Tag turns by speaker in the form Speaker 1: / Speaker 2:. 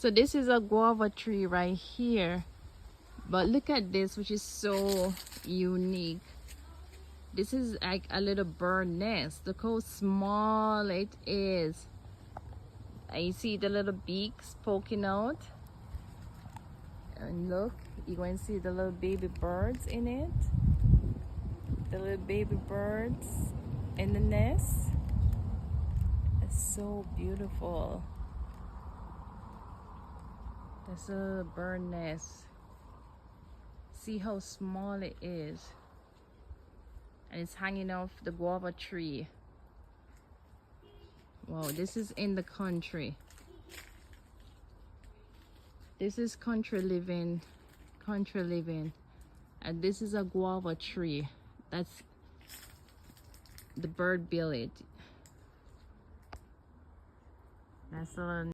Speaker 1: So this is a guava tree right here. But look at this, which is so unique. This is like a little bird nest. Look how small it is. And you see the little beaks poking out. And look, you're going to see the little baby birds in it. The little baby birds in the nest. It's so beautiful. That's a little bird nest. See how small it is. And it's hanging off the guava tree. Wow, this is in the country. This is country living. And this is a guava tree. That's the bird village. That's a little